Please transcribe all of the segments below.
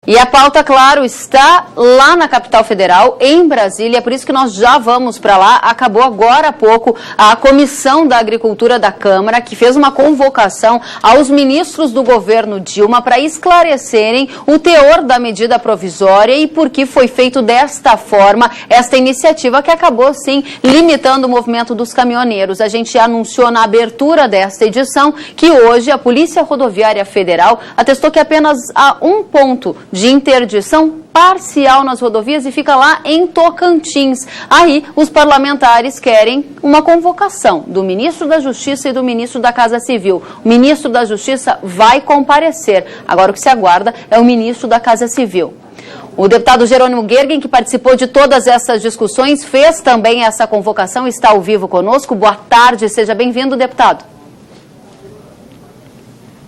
E a pauta, claro, está lá na capital federal, em Brasília, por isso que nós já vamos para lá. Acabou agora há pouco a Comissão da Agricultura da Câmara, que fez uma convocação aos ministros do governo Dilma para esclarecerem o teor da medida provisória e por que foi feito desta forma esta iniciativa que acabou, sim, limitando o movimento dos caminhoneiros. A gente anunciou na abertura desta edição que hoje a Polícia Rodoviária Federal atestou que apenas há um ponto de interdição parcial nas rodovias e fica lá em Tocantins. Aí, os parlamentares querem uma convocação do ministro da Justiça e do ministro da Casa Civil. O ministro da Justiça vai comparecer. Agora, o que se aguarda é o ministro da Casa Civil. O deputado Jerônimo Gergen, que participou de todas essas discussões, fez também essa convocação, está ao vivo conosco. Boa tarde, seja bem-vindo, deputado.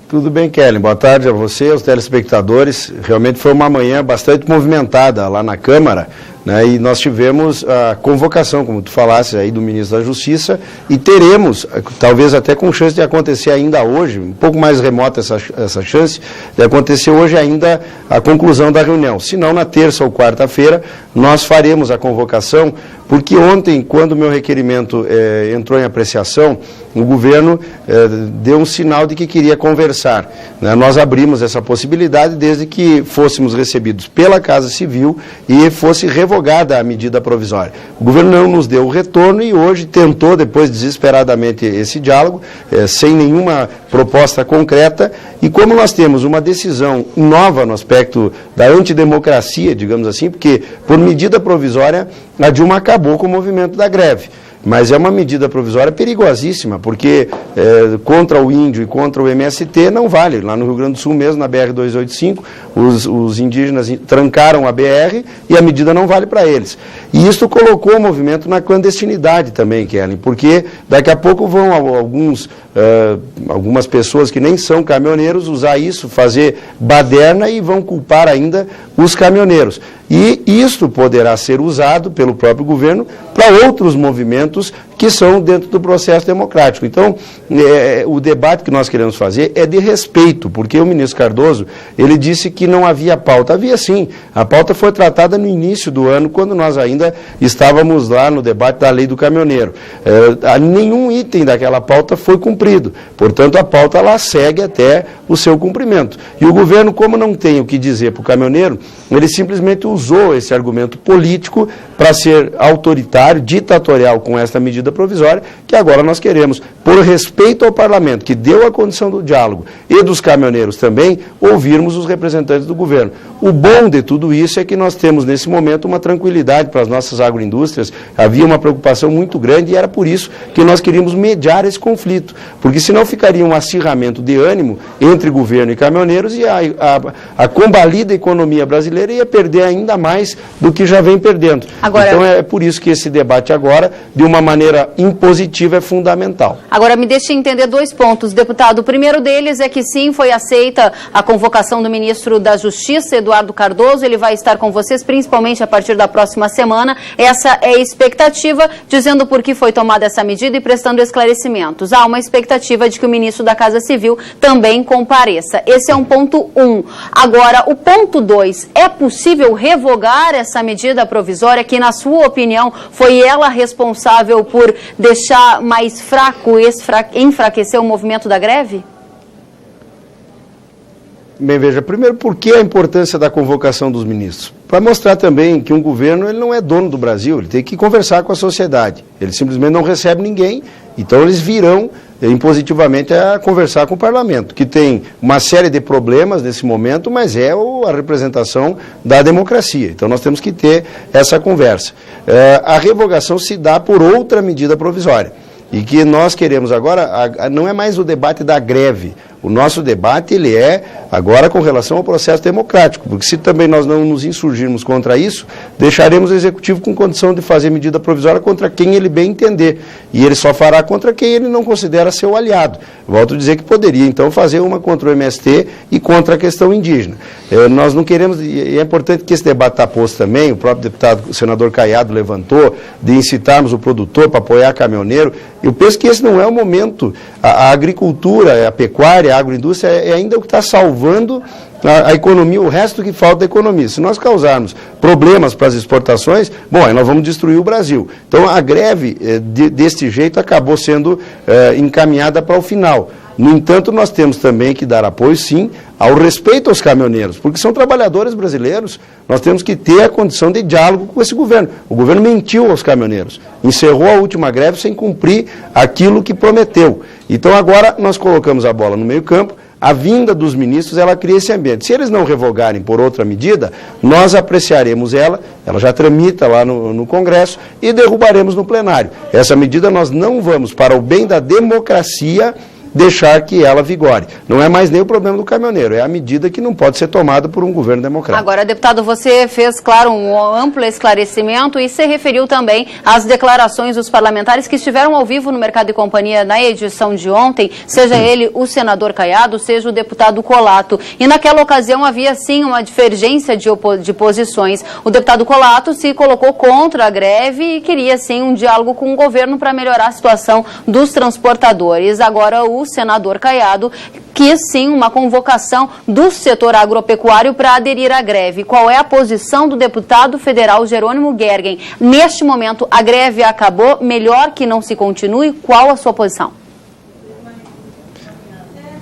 Tudo bem, Kelly. Boa tarde a você, aos telespectadores. Realmente foi uma manhã bastante movimentada lá na Câmara, né? E nós tivemos a convocação, como tu falaste aí, do ministro da Justiça, e teremos, talvez até com chance de acontecer ainda hoje, um pouco mais remota essa chance, de acontecer hoje ainda a conclusão da reunião. Se não, na terça ou quarta-feira, nós faremos a convocação, porque ontem, quando o meu requerimento entrou em apreciação, o governo deu um sinal de que queria conversar, né? Nós abrimos essa possibilidade desde que fôssemos recebidos pela Casa Civil e fosse revogada a medida provisória. O governo não nos deu o retorno e hoje tentou, depois desesperadamente, esse diálogo, sem nenhuma proposta concreta. E como nós temos uma decisão nova no aspecto da antidemocracia, digamos assim, porque por medida provisória a Dilma acabou com o movimento da greve. Mas é uma medida provisória perigosíssima, porque contra o índio e contra o MST não vale. Lá no Rio Grande do Sul mesmo, na BR-285, os indígenas trancaram a BR e a medida não vale para eles. E isso colocou o movimento na clandestinidade também, Kelly, porque daqui a pouco vão algumas pessoas que nem são caminhoneiros usar isso, fazer baderna e vão culpar ainda os caminhoneiros. E isto poderá ser usado pelo próprio governo para outros movimentos que são dentro do processo democrático. Então, o debate que nós queremos fazer é de respeito, porque o ministro Cardoso, ele disse que não havia pauta. Havia sim, a pauta foi tratada no início do ano, quando nós ainda estávamos lá no debate da lei do caminhoneiro. Nenhum item daquela pauta foi cumprido, portanto a pauta lá segue até o seu cumprimento. E o governo, como não tem o que dizer para o caminhoneiro, ele simplesmente usou esse argumento político para ser autoritário, ditatorial com esta medida provisória, que agora nós queremos, por respeito ao parlamento, que deu a condição do diálogo, e dos caminhoneiros também, ouvirmos os representantes do governo. O bom de tudo isso é que nós temos, nesse momento, uma tranquilidade para as nossas agroindústrias. Havia uma preocupação muito grande e era por isso que nós queríamos mediar esse conflito, porque senão ficaria um acirramento de ânimo entre governo e caminhoneiros e a combalida economia brasileira ia perder ainda mais do que já vem perdendo. Agora, então é por isso que esse debate agora, de uma maneira impositiva, é fundamental. Agora me deixe entender dois pontos, deputado. O primeiro deles é que sim, foi aceita a convocação do ministro da Justiça, Eduardo Cardoso. Ele vai estar com vocês, principalmente a partir da próxima semana. Essa é a expectativa, dizendo por que foi tomada essa medida e prestando esclarecimentos. Há uma expectativa de que o ministro da Casa Civil também compareça. Esse é um ponto 1. Agora, o ponto 2, é possível revogar essa medida provisória que, na sua opinião, foi ela responsável por deixar mais fraco, enfraquecer o movimento da greve? Bem, veja, primeiro, por que a importância da convocação dos ministros? Para mostrar também que um governo ele não é dono do Brasil, ele tem que conversar com a sociedade. Ele simplesmente não recebe ninguém, então eles virão impositivamente a conversar com o parlamento, que tem uma série de problemas nesse momento, mas é a representação da democracia. Então nós temos que ter essa conversa. A revogação se dá por outra medida provisória. E que nós queremos agora, não é mais o debate da greve. O nosso debate ele é agora com relação ao processo democrático, porque se também nós não nos insurgirmos contra isso, deixaremos o Executivo com condição de fazer medida provisória contra quem ele bem entender. E ele só fará contra quem ele não considera seu aliado. Volto a dizer que poderia, então, fazer uma contra o MST e contra a questão indígena. Nós não queremos, e é importante que esse debate está posto também, o próprio deputado, o senador Caiado levantou, de incitarmos o produtor para apoiar caminhoneiro. Eu penso que esse não é o momento. A agricultura, a pecuária, a agroindústria é ainda o que está salvando a economia, o resto que falta é economia. Se nós causarmos problemas para as exportações, bom, aí nós vamos destruir o Brasil. Então a greve deste jeito acabou sendo encaminhada para o final. No entanto, nós temos também que dar apoio, sim, ao respeito aos caminhoneiros, porque são trabalhadores brasileiros. Nós temos que ter a condição de diálogo com esse governo. O governo mentiu aos caminhoneiros, encerrou a última greve sem cumprir aquilo que prometeu. Então agora nós colocamos a bola no meio-campo. A vinda dos ministros, ela cria esse ambiente. Se eles não revogarem por outra medida, nós apreciaremos ela já tramita lá no Congresso, e derrubaremos no plenário. Essa medida nós não vamos, para o bem da democracia, deixar que ela vigore. Não é mais nem o problema do caminhoneiro, é a medida que não pode ser tomada por um governo democrático. Agora, deputado, você fez, claro, um amplo esclarecimento e se referiu também às declarações dos parlamentares que estiveram ao vivo no Mercado e Companhia na edição de ontem, seja ele o senador Caiado, seja o deputado Colato. E naquela ocasião havia, sim, uma divergência de posições. O deputado Colato se colocou contra a greve e queria, sim, um diálogo com o governo para melhorar a situação dos transportadores. Agora, o senador Caiado quis, sim, uma convocação do setor agropecuário para aderir à greve. Qual é a posição do deputado federal Jerônimo Gergen? Neste momento, a greve acabou, melhor que não se continue. Qual a sua posição?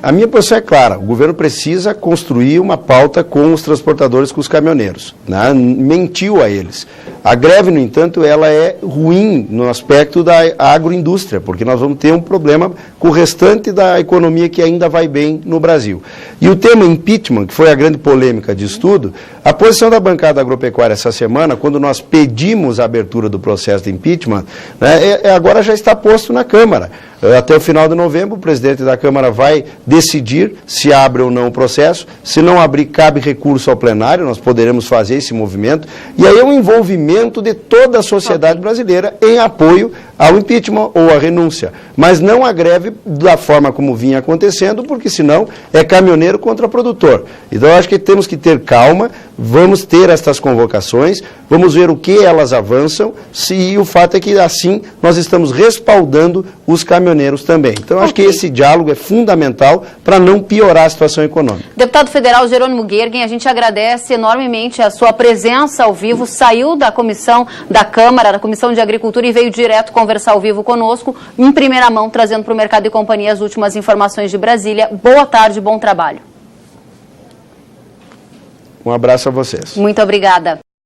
A minha posição é clara, o governo precisa construir uma pauta com os transportadores, com os caminhoneiros, né? Mentiu a eles. A greve, no entanto, ela é ruim no aspecto da agroindústria, porque nós vamos ter um problema com o restante da economia que ainda vai bem no Brasil. E o tema impeachment, que foi a grande polêmica de estudo, a posição da bancada agropecuária essa semana, quando nós pedimos a abertura do processo de impeachment, né, agora já está posto na Câmara. Até o final de novembro, o presidente da Câmara vai decidir se abre ou não o processo. Se não abrir, cabe recurso ao plenário, nós poderemos fazer esse movimento. E aí é um envolvimento de toda a sociedade brasileira em apoio ao impeachment ou à renúncia. Mas não a greve da forma como vinha acontecendo, porque senão é caminhoneiro contra produtor. Então eu acho que temos que ter calma, vamos ter estas convocações, vamos ver o que elas avançam, e o fato é que assim nós estamos respaldando os caminhoneiros também. Então eu acho que esse diálogo é fundamental para não piorar a situação econômica. Deputado federal Jerônimo Gergen, a gente agradece enormemente a sua presença ao vivo, saiu da comissão da Câmara, da Comissão de Agricultura, e veio direto conversar ao vivo conosco, em primeira mão, trazendo para o Mercado e Companhia as últimas informações de Brasília. Boa tarde, bom trabalho. Um abraço a vocês. Muito obrigada.